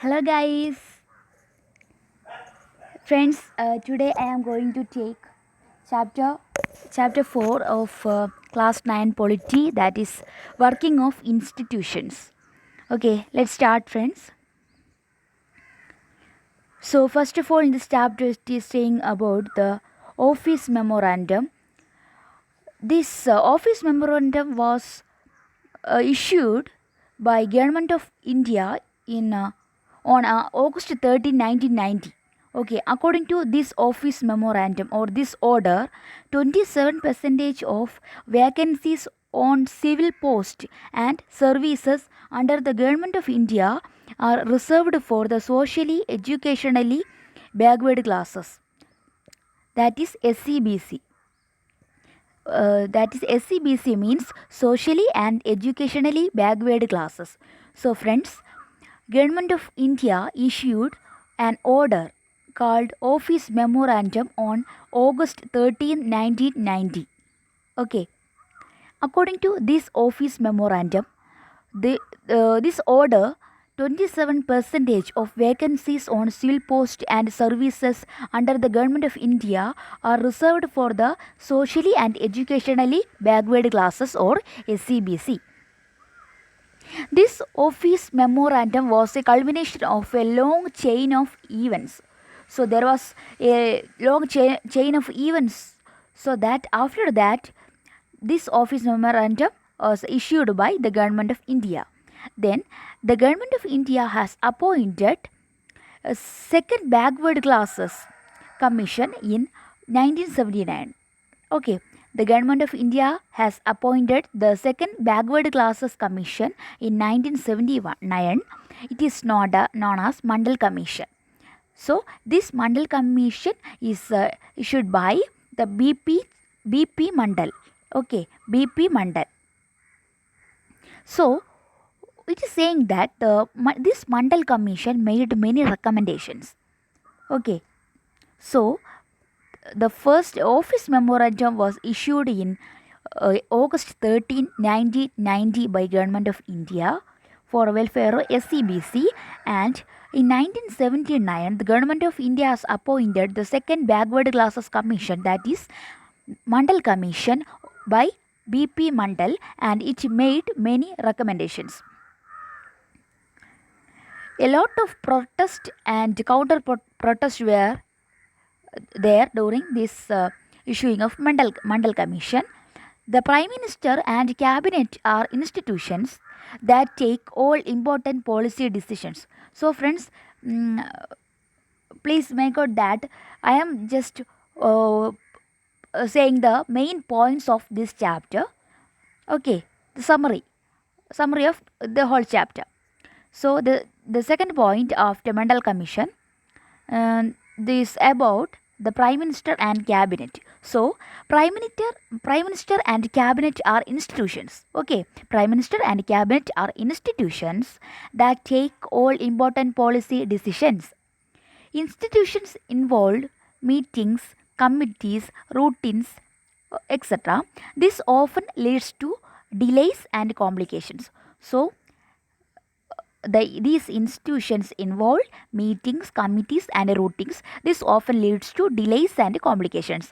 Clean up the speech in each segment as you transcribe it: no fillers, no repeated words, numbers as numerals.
Hello guys, friends. Today I am going to take chapter chapter 4 of class 9 polity, that is working of institutions. Okay, let's start, friends. So first of all, in this chapter it is saying about the office memorandum. This office memorandum was issued by Government of India in on August 13, 1990. Okay, according to this office memorandum or this order, 27 percentage of vacancies on civil post and services under the Government of India are reserved for the socially educationally backward classes, that is SCBC. That is SCBC means socially and educationally backward classes. So friends, Government of India issued an order called Office Memorandum on August 13, 1990. Okay, according to this office memorandum, this order, 27 percentage of vacancies on civil post and services under the Government of India are reserved for the socially and educationally backward classes or SCBC. This office memorandum was a culmination of a long chain of events. So there was a long chain of events. So that after that, this office memorandum was issued by the Government of India. Then the Government of India has appointed a second backward classes commission in 1979. Okay, the Government of India has appointed the second backward classes commission in 1979. It is known as Mandal Commission. So this Mandal Commission is issued by the BP Mandal. Okay, BP Mandal. So it is saying that this Mandal Commission made many recommendations. Okay, so the first office memorandum was issued in August 13, 1990 by Government of India for welfare of SCBC, and in 1979 the Government of India has appointed the second backward classes commission, that is Mandal Commission, by BP Mandal, and it made many recommendations. A lot of protest and counter protest were there during this issuing of Mandal Commission. The Prime Minister and Cabinet are institutions that take all important policy decisions. So, friends, please make out that I am just saying the main points of this chapter. Okay, the summary of the whole chapter. So, the second point of the Mandal Commission, this about the Prime Minister and Cabinet. So, Prime Minister and Cabinet are institutions. Okay, Prime Minister and Cabinet are institutions that take all important policy decisions. Institutions involve meetings, committees, routines, etc. This often leads to delays and complications. So, these institutions involve meetings, committees, and routines. This often leads to delays and complications.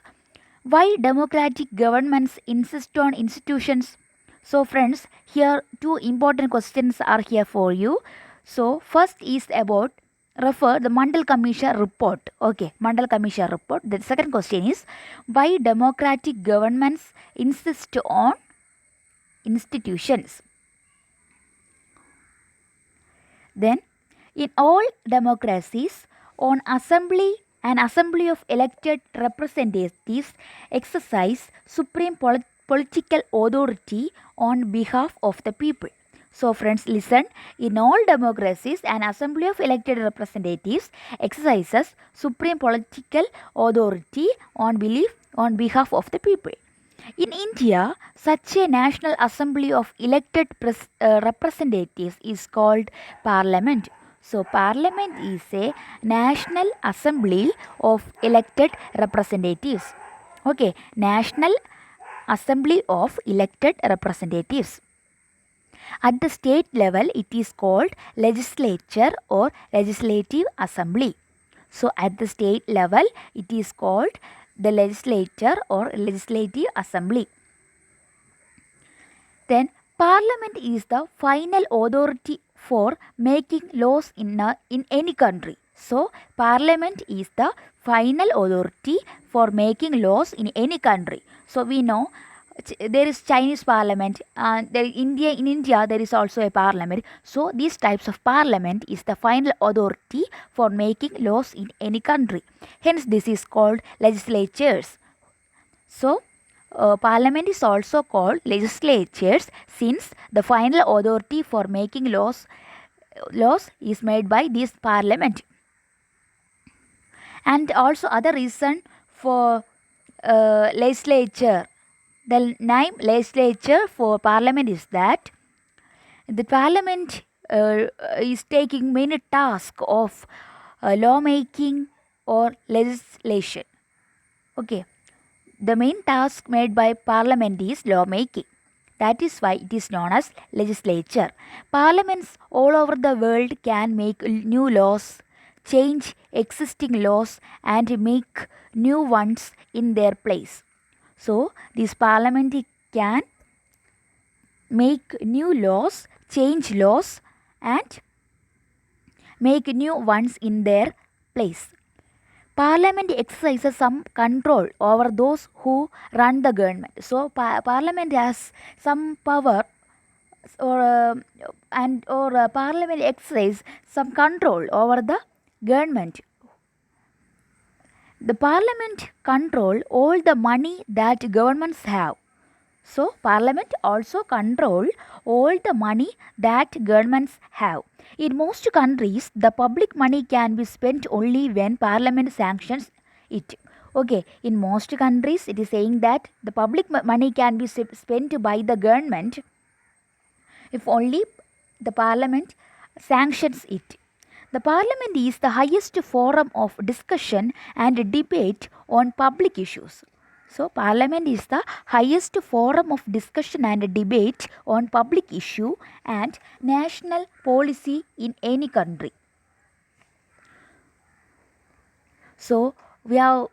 Why democratic governments insist on institutions? So, friends, here two important questions are here for you. So, first is about refer the Mandal Commission report. Okay, Mandal Commission report. The second question is why democratic governments insist on institutions. Then, in all democracies, an assembly of elected representatives exercise supreme political authority on behalf of the people. So, friends, listen. In all democracies, an assembly of elected representatives exercises supreme political authority on behalf of the people. In India, such a national assembly of elected representatives is called parliament. So, parliament is a national assembly of elected representatives. Okay, national assembly of elected representatives. At the state level, it is called legislature or legislative assembly. So at the state level, it is called the legislature or legislative assembly. Then parliament is the final authority for making laws in any country. So parliament is the final authority for making laws in any country. So we know there is Chinese parliament and in India there is also a parliament. So these types of parliament is the final authority for making laws in any country. Hence this is called legislatures. So parliament is also called legislatures since the final authority for making laws is made by this parliament. And also other reason for legislature, the name legislature for parliament is that the parliament is taking many tasks of lawmaking or legislation. Okay, the main task made by parliament is lawmaking. That is why it is known as legislature. Parliaments all over the world can make new laws, change existing laws, and make new ones in their place. So, this parliament can make new laws, change laws, and make new ones in their place. Parliament exercises some control over those who run the government. So, Parliament has some power or Parliament exercises some control over the government. The Parliament control all the money that governments have. So, Parliament also control all the money that governments have. In most countries, the public money can be spent only when Parliament sanctions it. Okay, in most countries, it is saying that the public money can be spent by the government if only the Parliament sanctions it. The Parliament is the highest forum of discussion and debate on public issues. So, Parliament is the highest forum of discussion and debate on public issue and national policy in any country. So, we have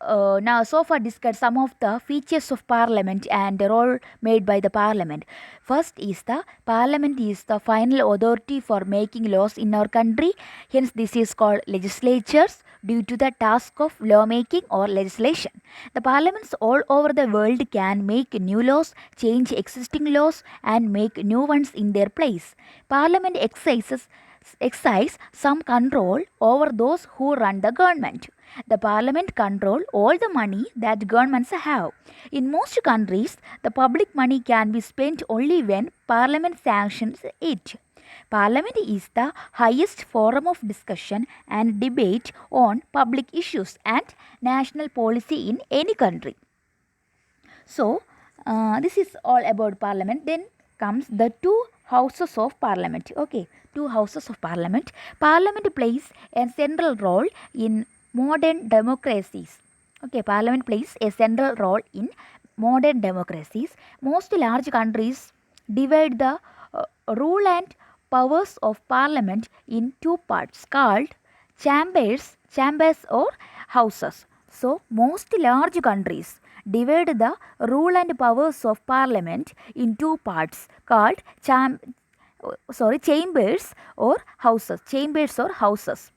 now so far discussed some of the features of Parliament and the role made by the Parliament. First is the Parliament is the final authority for making laws in our country. Hence, this is called legislatures due to the task of lawmaking or legislation. The parliaments all over the world can make new laws, change existing laws, and make new ones in their place. Parliament exercise some control over those who run the government. The parliament control all the money that governments have. In most countries, the public money can be spent only when parliament sanctions it. Parliament is the highest forum of discussion and debate on public issues and national policy in any country. So, this is all about Parliament. Then comes the two houses of Parliament. Okay, two houses of Parliament. Parliament plays a central role in modern democracies. Okay, Parliament plays a central role in modern democracies. Most large countries divide the rule and powers of Parliament in two parts called chambers or houses. So, most large countries divide the rule and powers of Parliament in two parts called chambers or houses. Chambers or houses.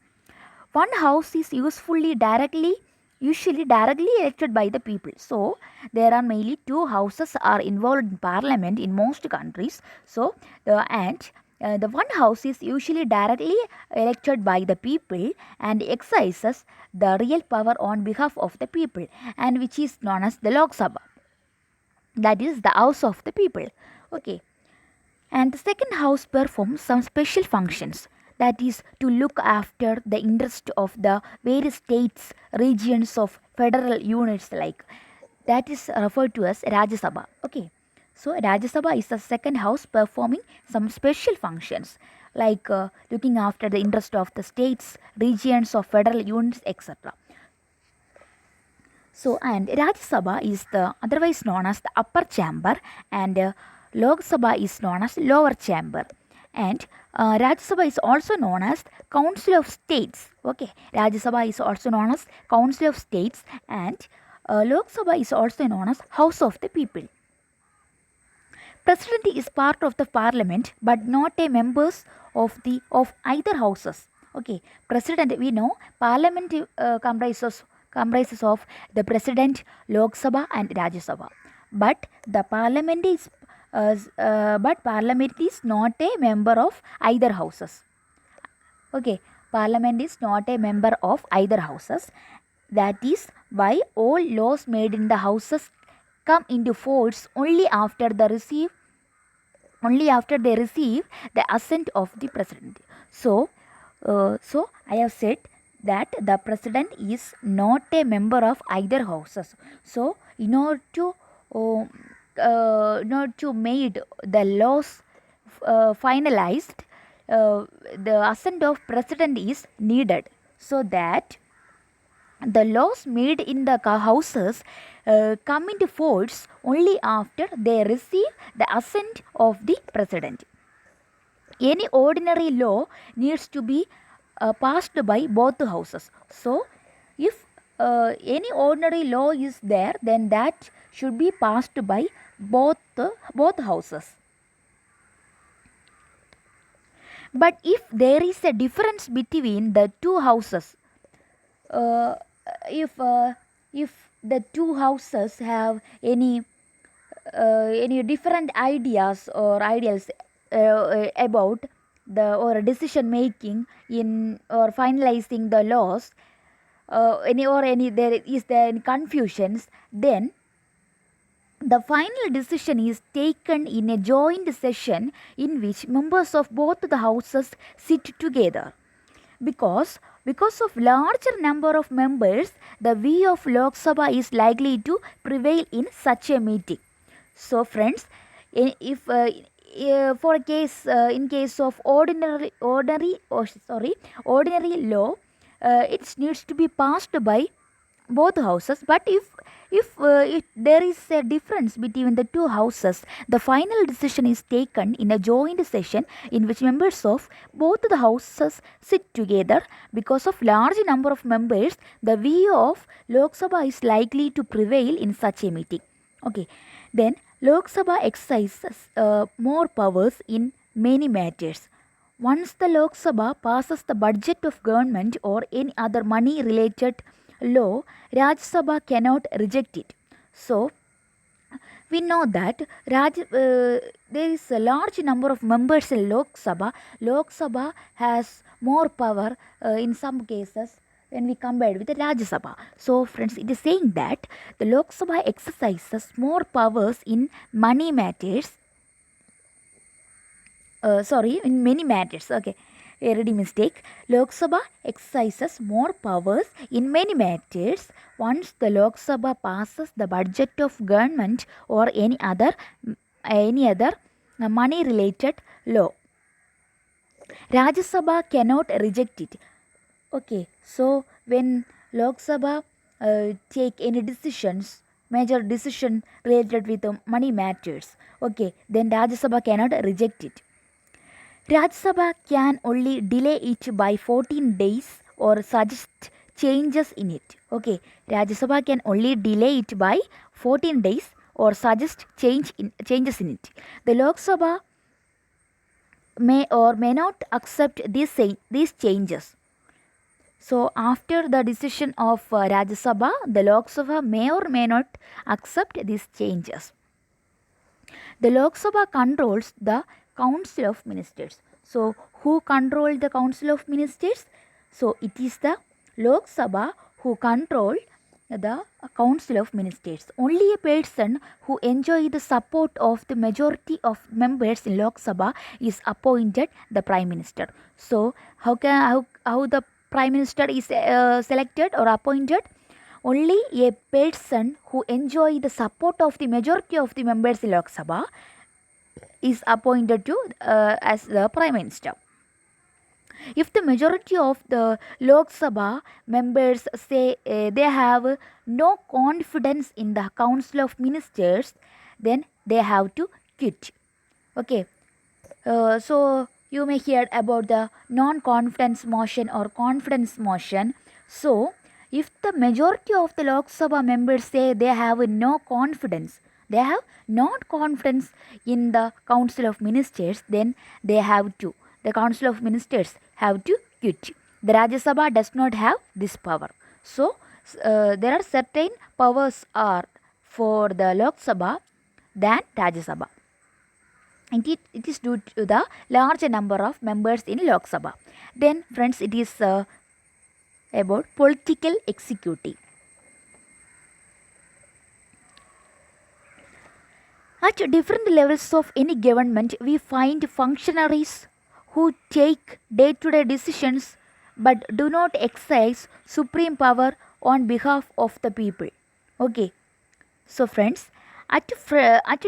One house is usually directly elected by the people. So, there are mainly two houses are involved in Parliament in most countries. So, the one house is usually directly elected by the people and exercises the real power on behalf of the people, and which is known as the Lok Sabha. That is the house of the people. Okay. And the second house performs some special functions. That is to look after the interest of the various states, regions of federal units like. That is referred to as Rajya Sabha. Okay. So, Rajya Sabha is the second house performing some special functions like looking after the interest of the states, regions of federal units, etc. So, and Rajya Sabha is the otherwise known as the upper chamber, and Lok Sabha is known as lower chamber, and Rajya Sabha is also known as Council of States. Okay, Rajya Sabha is also known as Council of States, and Lok Sabha is also known as House of the People. President is part of the parliament but not a members of either houses. Okay, president, we know parliament comprises of the president, Lok Sabha and Rajya Sabha. But the parliament is not a member of either houses. Okay, parliament is not a member of either houses. That is why all laws made in the houses come into force only after they receive the assent of the president. So I have said that the president is not a member of either houses. So in order to made the laws finalized, the assent of president is needed, so that the laws made in the houses come into force only after they receive the assent of the president. Any ordinary law needs to be passed by both the houses. So, if any ordinary law is there, then that should be passed by both houses. But if there is a difference between the two houses, uh, if the two houses have any different ideas or ideals about the or decision making in or finalizing the laws, there any confusions, then the final decision is taken in a joint session in which members of both the houses sit together. Because of larger number of members, the view of Lok Sabha is likely to prevail in such a meeting. So friends, if for a case in case of ordinary law, it needs to be passed by both houses. But if there is a difference between the two houses, the final decision is taken in a joint session in which members of both the houses sit together. Because of large number of members, the view of Lok Sabha is likely to prevail in such a meeting. Okay, then Lok Sabha exercises more powers in many matters. Once the Lok Sabha passes the budget of government or any other money related law, Rajya Sabha cannot reject it. So, we know that there is a large number of members in Lok Sabha. Lok Sabha has more power in some cases when we compare with the Rajya Sabha. So, friends, it is saying that the Lok Sabha exercises more powers in money matters. In many matters. Okay, a ready mistake. Lok Sabha exercises more powers in many matters once the Lok Sabha passes the budget of government or any other money related law. Rajya Sabha cannot reject it. Okay, so when Lok Sabha take any decisions, major decision related with money matters, okay, then Rajya Sabha cannot reject it. Rajya Sabha can only delay it by 14 days or suggest changes in it. Okay, Rajya Sabha can only delay it by 14 days or suggest changes in it. The Lok Sabha may or may not accept these changes. So, after the decision of Rajya Sabha, the Lok Sabha may or may not accept these changes. The Lok Sabha controls the Council of Ministers. So, who control the Council of Ministers? So, it is the Lok Sabha who control the Council of Ministers. Only a person who enjoys the support of the majority of members in Lok Sabha is appointed the Prime Minister. So, how the Prime Minister is selected or appointed? Only a person who enjoys the support of the majority of the members in Lok Sabha is appointed to as the Prime Minister. If the majority of the Lok Sabha members say they have no confidence in the Council of Ministers, then they have to quit. Okay, so you may hear about the non-confidence motion or confidence motion. So if the majority of the Lok Sabha members say they have no confidence, they have not confidence in the Council of Ministers, then they have to, the Council of Ministers have to quit. The Rajya Sabha does not have this power. So there are certain powers are for the Lok Sabha than Rajya Sabha. It is due to the large number of members in Lok Sabha. Then friends, it is about political executive. At different levels of any government, we find functionaries who take day-to-day decisions but do not exercise supreme power on behalf of the people. Okay. So friends, at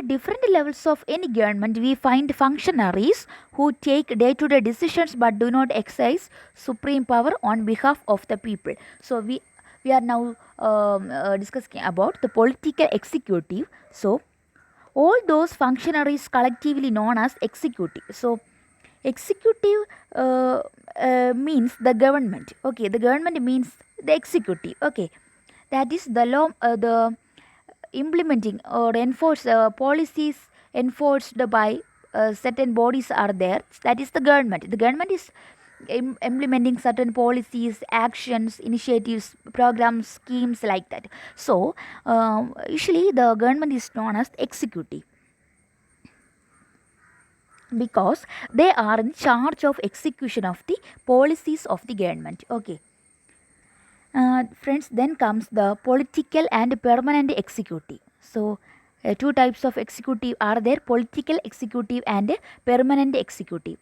different levels of any government, we find functionaries who take day-to-day decisions but do not exercise supreme power on behalf of the people. So we are now discussing about the political executive. So all those functionaries collectively known as executive. So executive means the government. Okay, the government means the executive. Okay, that is the law, the implementing or enforce policies enforced by certain bodies are there. That is the government. The government is implementing certain policies, actions, initiatives, programs, schemes like that. So usually the government is known as executive because they are in charge of execution of the policies of the government. Okay. Friends, then comes the political and permanent executive. So two types of executive are there: political executive and permanent executive.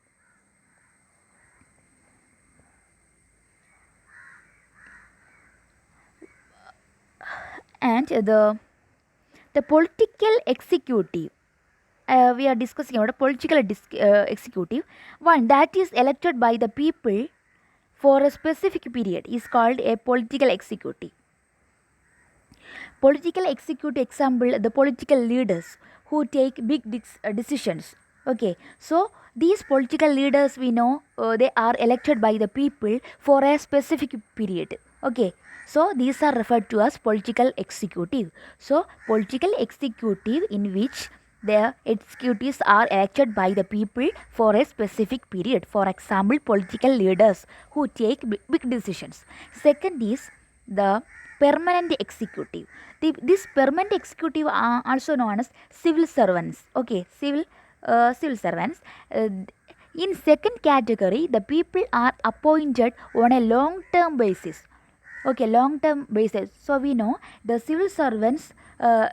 And the political executive, we are discussing about a political executive, one that is elected by the people for a specific period is called a political executive. Political executive example, the political leaders who take big decisions. Okay, so these political leaders, we know they are elected by the people for a specific period. Okay, so these are referred to as political executive. So political executive in which the executives are elected by the people for a specific period. For example, political leaders who take big decisions. Second is the permanent executive. This permanent executive are also known as civil servants. Okay, civil servants. In second category, the people are appointed on a long-term basis. Okay, long-term basis. So we know the civil servants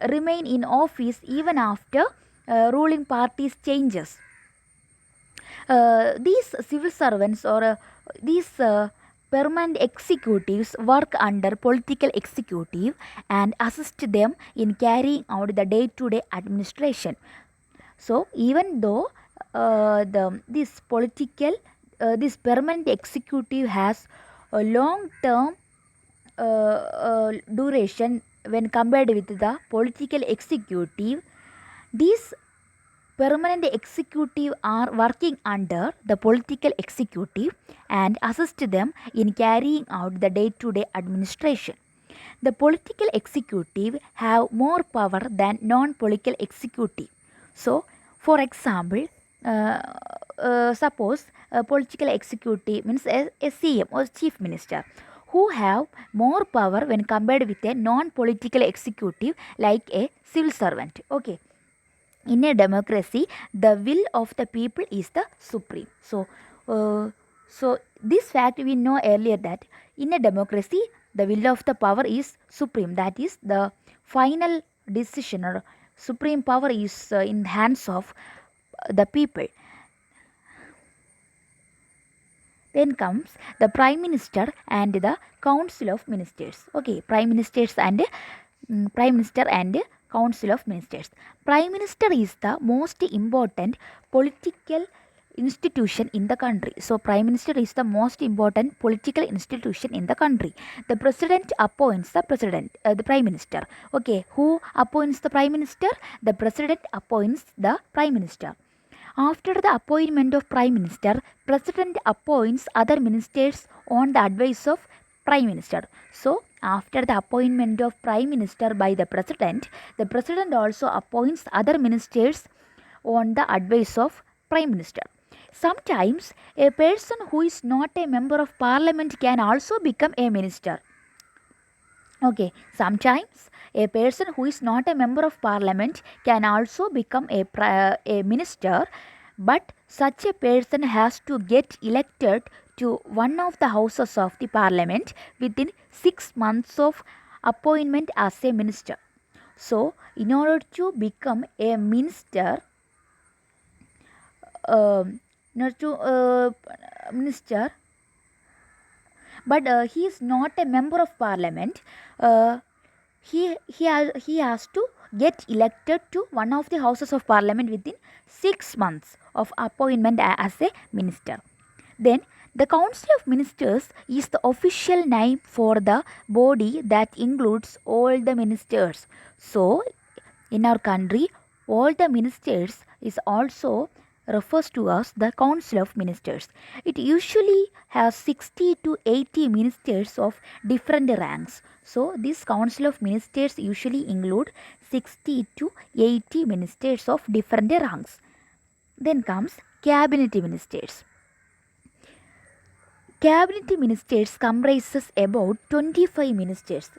remain in office even after ruling parties changes. These civil servants or these permanent executives work under political executive and assist them in carrying out the day-to-day administration. So even though this permanent executive has a long-term duration when compared with the political executive, these permanent executive are working under the political executive and assist them in carrying out the day-to-day administration. The political executive have more power than non-political executive. So, for example, suppose a political executive means a CM or chief minister who have more power when compared with a non-political executive like a civil servant. Okay. In a democracy, the will of the people is the supreme. So this fact we know earlier that in a democracy, the will of the power is supreme. That is the final decision or supreme power is in hands of the people. Then comes the Prime Minister and the Council of Ministers. Okay, Prime Minister and Council of Ministers. Prime Minister is the most important political institution in the country. So Prime Minister is the most important political institution in the country. The President appoints the Prime Minister. Okay, who appoints the Prime Minister? The President appoints the Prime Minister. After the appointment of Prime Minister, President appoints other ministers on the advice of Prime Minister. So, after the appointment of Prime Minister by the President also appoints other ministers on the advice of Prime Minister. Sometimes a person who is not a member of Parliament can also become a minister. Okay, sometimes a person who is not a member of Parliament can also become a minister, but such a person has to get elected to one of the houses of the Parliament within 6 months of appointment as a minister. So, in order to become a minister, minister, but he is not a member of Parliament. He has to get elected to one of the houses of Parliament within 6 months of appointment as a minister. Then the Council of Ministers is the official name for the body that includes all the ministers. So, in our country, all the ministers is also refers to as the Council of Ministers. It usually has 60 to 80 ministers of different ranks. So, this Council of Ministers usually include 60 to 80 ministers of different ranks. Then comes Cabinet Ministers. Cabinet Ministers comprises about 25 ministers.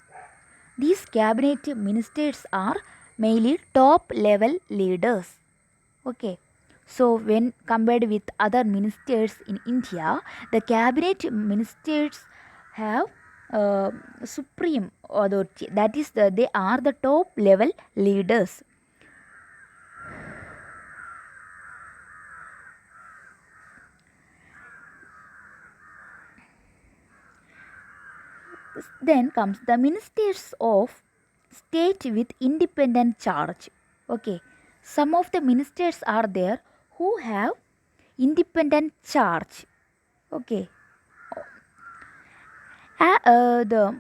These Cabinet Ministers are mainly top level leaders. Okay. So, when compared with other ministers in India, the cabinet ministers have supreme authority. That is, they are the top level leaders. Then comes the ministers of state with independent charge. Okay, some of the ministers are there who have independent charge. Okay, the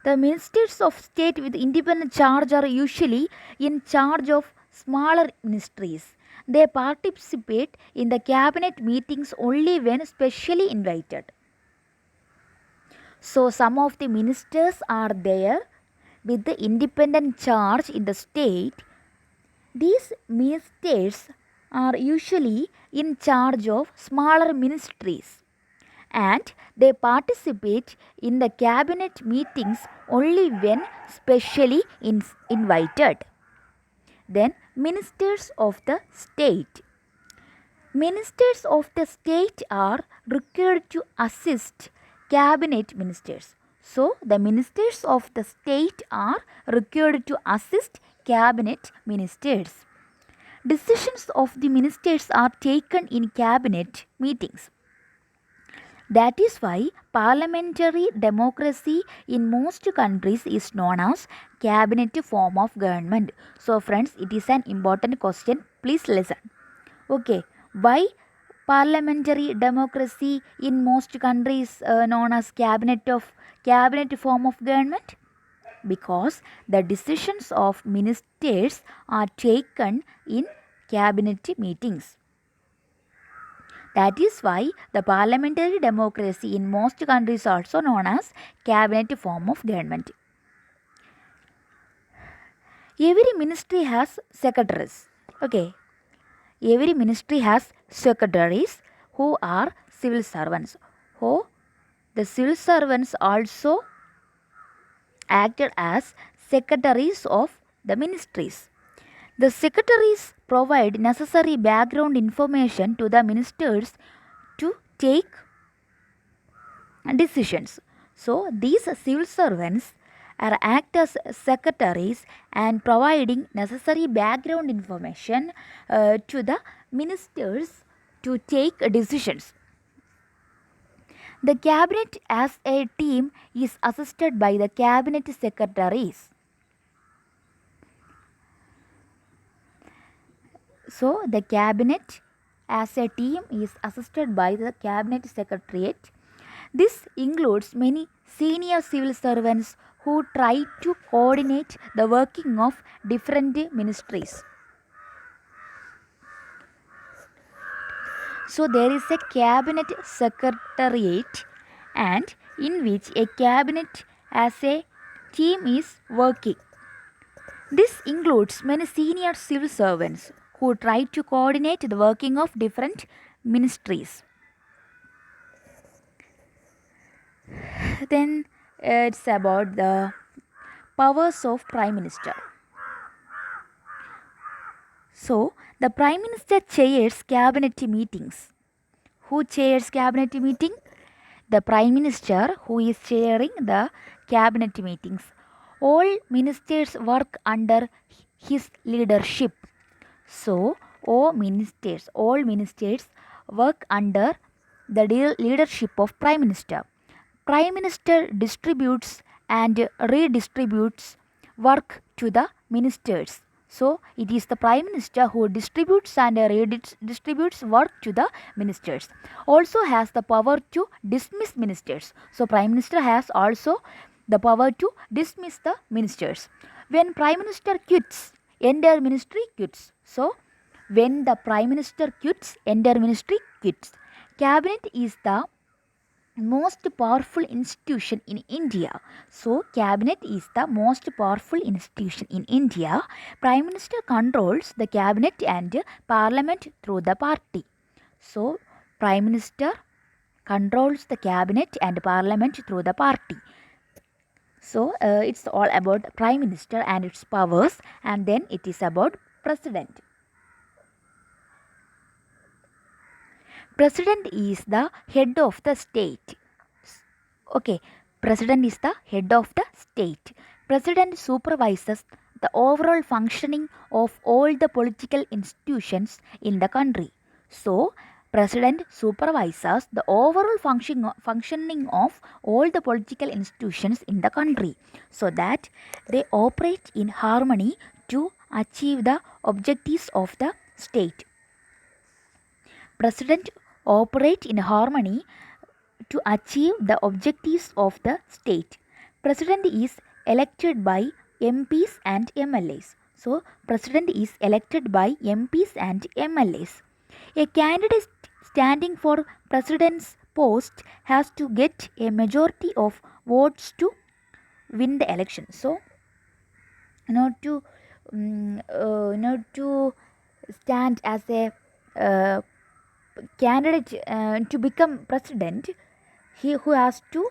ministers of state with independent charge are usually in charge of smaller ministries. They participate in the cabinet meetings only when specially invited. So, some of the ministers are there with the independent charge in the state. These ministers are usually in charge of smaller ministries and they participate in the cabinet meetings only when specially invited. Then, ministers of the state. Ministers of the state are required to assist cabinet ministers. So, the ministers of the state are required to assist cabinet ministers. Decisions of the ministers are taken in cabinet meetings. That is why parliamentary democracy in most countries is known as cabinet form of government. So friends, it is an important question. Please listen. Okay, why parliamentary democracy in most countries known as cabinet form of government? Because the decisions of ministers are taken in cabinet meetings. That is why the parliamentary democracy in most countries is also known as cabinet form of government. Every ministry has secretaries. Okay. Every ministry has secretaries who are civil servants. Who the civil servants also acted as secretaries of the ministries. The secretaries provide necessary background information to the ministers to take decisions. So, these civil servants are act as secretaries and providing necessary background information to the ministers to take decisions. The cabinet as a team is assisted by the cabinet secretaries. So, the cabinet as a team is assisted by the cabinet secretariat. This includes many senior civil servants who try to coordinate the working of different ministries. So there is a cabinet secretariat, and in which a cabinet as a team is working. This includes many senior civil servants who try to coordinate the working of different ministries. Then it's about the powers of Prime Minister. So the Prime Minister chairs cabinet meetings. Who chairs cabinet meeting? The Prime Minister, who is chairing the cabinet meetings. All ministers work under his leadership. So all ministers work under the leadership of Prime Minister. Prime Minister distributes and redistributes work to the ministers. So it is the Prime Minister who distributes and redistributes work to the ministers. Also has the power to dismiss ministers. So Prime Minister has also the power to dismiss the ministers. When Prime Minister quits, entire ministry quits. So when the Prime Minister quits, entire ministry quits. Cabinet is the most powerful institution in India. So cabinet is the most powerful institution in India. Prime Minister controls the cabinet and parliament through the party. So Prime Minister controls the cabinet and parliament through the party. So it's all about Prime Minister and its powers, and then it is about President. President is the head of the state. Okay, President is the head of the state. President supervises the overall functioning of all the political institutions in the country. So, President supervises the overall functioning of all the political institutions in the country, so that they operate in harmony to achieve the objectives of the state. President operate in harmony to achieve the objectives of the state. President is elected by MPs and MLAs. So, President is elected by MPs and MLAs. A candidate standing for President's post has to get a majority of votes to win the election. So, to stand as a candidate to become president, he who has to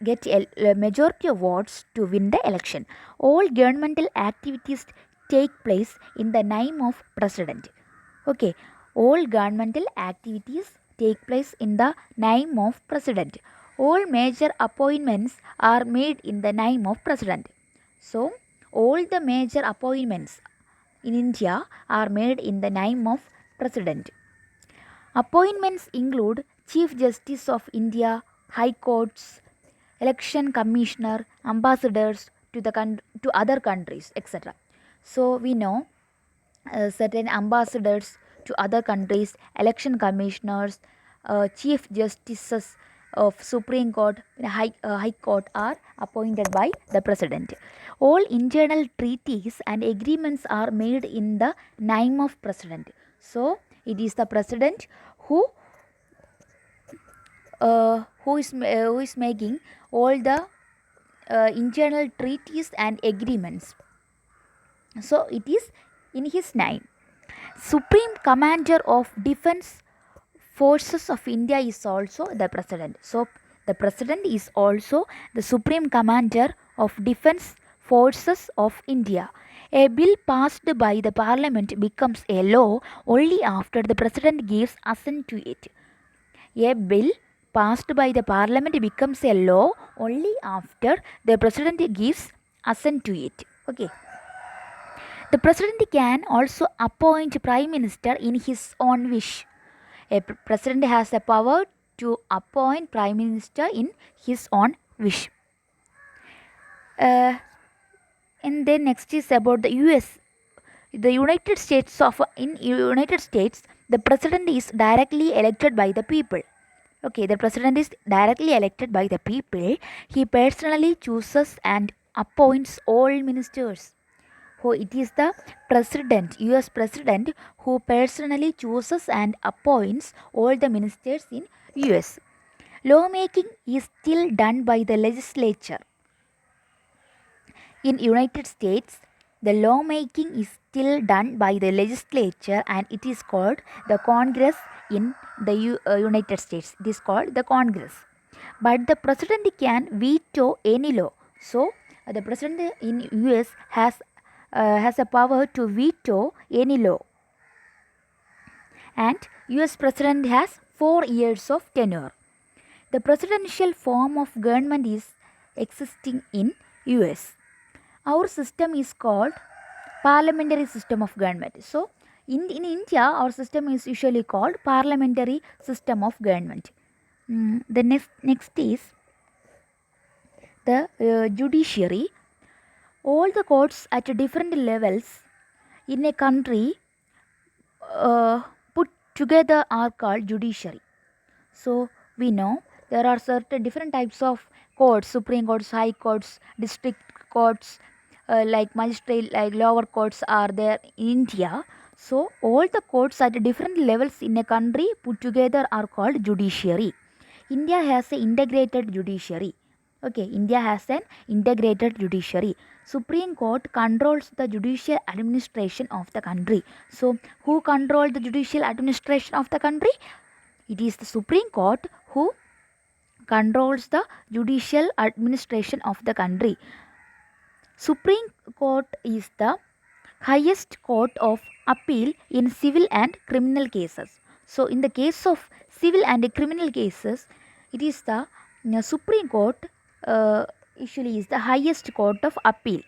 get a majority of votes to win the election. All governmental activities take place in the name of president. Okay, all governmental activities take place in the name of president. All major appointments are made in the name of president. So all the major appointments in India are made in the name of president. Appointments include Chief Justice of India, High Courts, Election Commissioner, Ambassadors to other countries, etc. So we know certain ambassadors to other countries, election commissioners, Chief Justices of Supreme Court, High Court are appointed by the President. All internal treaties and agreements are made in the name of President. So it is the President who is making all the internal treaties and agreements. So it is in his name. Supreme Commander of Defense Forces of India is also the President. So the President is also the Supreme Commander of Defense Forces of India. A bill passed by the Parliament becomes a law only after the President gives assent to it. A bill passed by the Parliament becomes a law only after the President gives assent to it. Okay. The President can also appoint Prime Minister in his own wish. A President has the power to appoint Prime Minister in his own wish. And then next is about the US. The United States, the President is directly elected by the people. Okay, the President is directly elected by the people. He personally chooses and appoints all ministers who it is the president, US president, who personally chooses and appoints all the ministers in US. Lawmaking is still done by the legislature. In United States, the lawmaking is still done by the legislature and it is called the Congress in the United States. It is called the Congress. But the president can veto any law. So, the president in US has a power to veto any law. And US president has 4 years of tenure. The presidential form of government is existing in US. Our system is called parliamentary system of government. So, in India, our system is usually called parliamentary system of government. The next is the judiciary. All the courts at different levels in a country put together are called judiciary. So, we know there are certain different types of courts: Supreme Courts, High Courts, District Courts, like magistrate, like lower courts are there in India. So, all the courts at different levels in a country put together are called judiciary. India has an integrated judiciary. Okay, India has an integrated judiciary. Supreme Court controls the judicial administration of the country. So, who controls the judicial administration of the country? It is the Supreme Court who controls the judicial administration of the country. Supreme Court is the highest court of appeal in civil and criminal cases. So, in the case of civil and criminal cases, it is the Supreme Court usually is the highest court of appeal.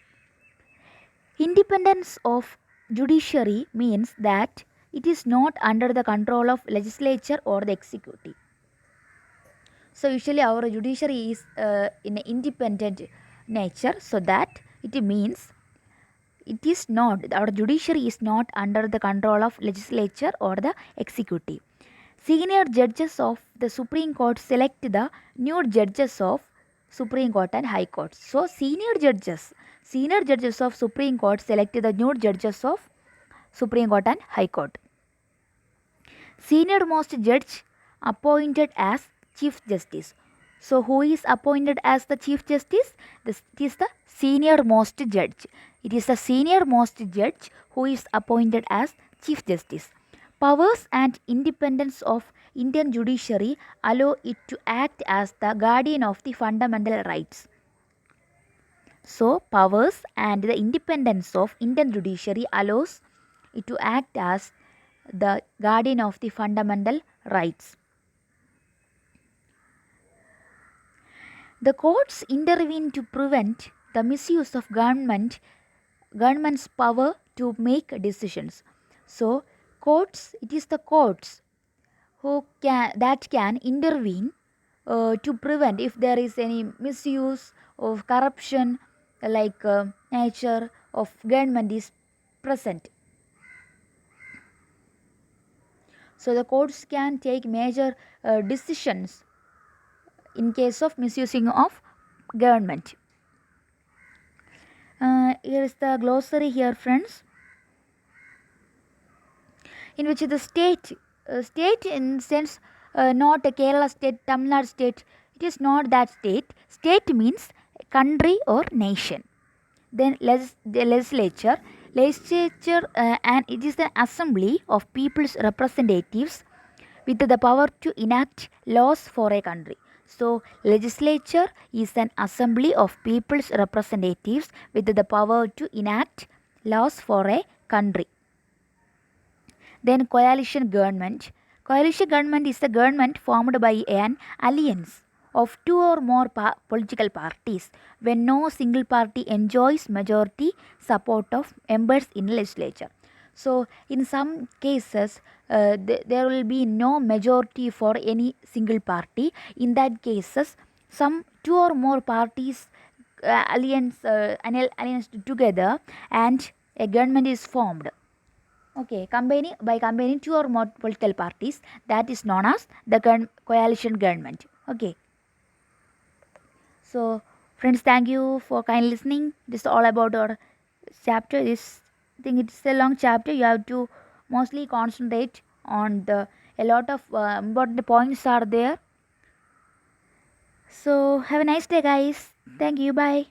Independence of judiciary means that it is not under the control of legislature or the executive. So, usually our judiciary is in an independent nature, so that it means it is not, our judiciary is not under the control of legislature or the executive. Senior judges of the Supreme Court select the new judges of Supreme Court and High Courts. So, senior judges of Supreme Court select the new judges of Supreme Court and High Court. Senior most judge appointed as Chief Justice. So, who is appointed as the Chief Justice? It is the senior most judge. It is the senior most judge who is appointed as Chief Justice. Powers and independence of Indian judiciary allow it to act as the guardian of the fundamental rights. So, powers and the independence of Indian judiciary allows it to act as the guardian of the fundamental rights. The courts intervene to prevent the misuse of government's power to make decisions. So, courts, it is the courts that can intervene to prevent if there is any misuse of corruption, like nature of government is present. So, the courts can take major decisions in case of misusing of government. Here is the glossary here, friends, in which the state in sense not a Kerala state, Tamil Nadu state, it is not that state. State means country or nation. Then the legislature and it is the assembly of people's representatives with the power to enact laws for a country. So, legislature is an assembly of people's representatives with the power to enact laws for a country. Then coalition government. Coalition government is the government formed by an alliance of two or more political parties when no single party enjoys majority support of members in legislature. So, in some cases, there will be no majority for any single party. In that cases, some two or more parties alliance together and a government is formed. Okay, by combining two or more political parties, that is known as the coalition government. Okay. So, friends, thank you for kind listening. This is all about our chapter is, I think it's a long chapter. You have to mostly concentrate on the a lot of important points are there. So have a nice day, guys. Thank you. Bye.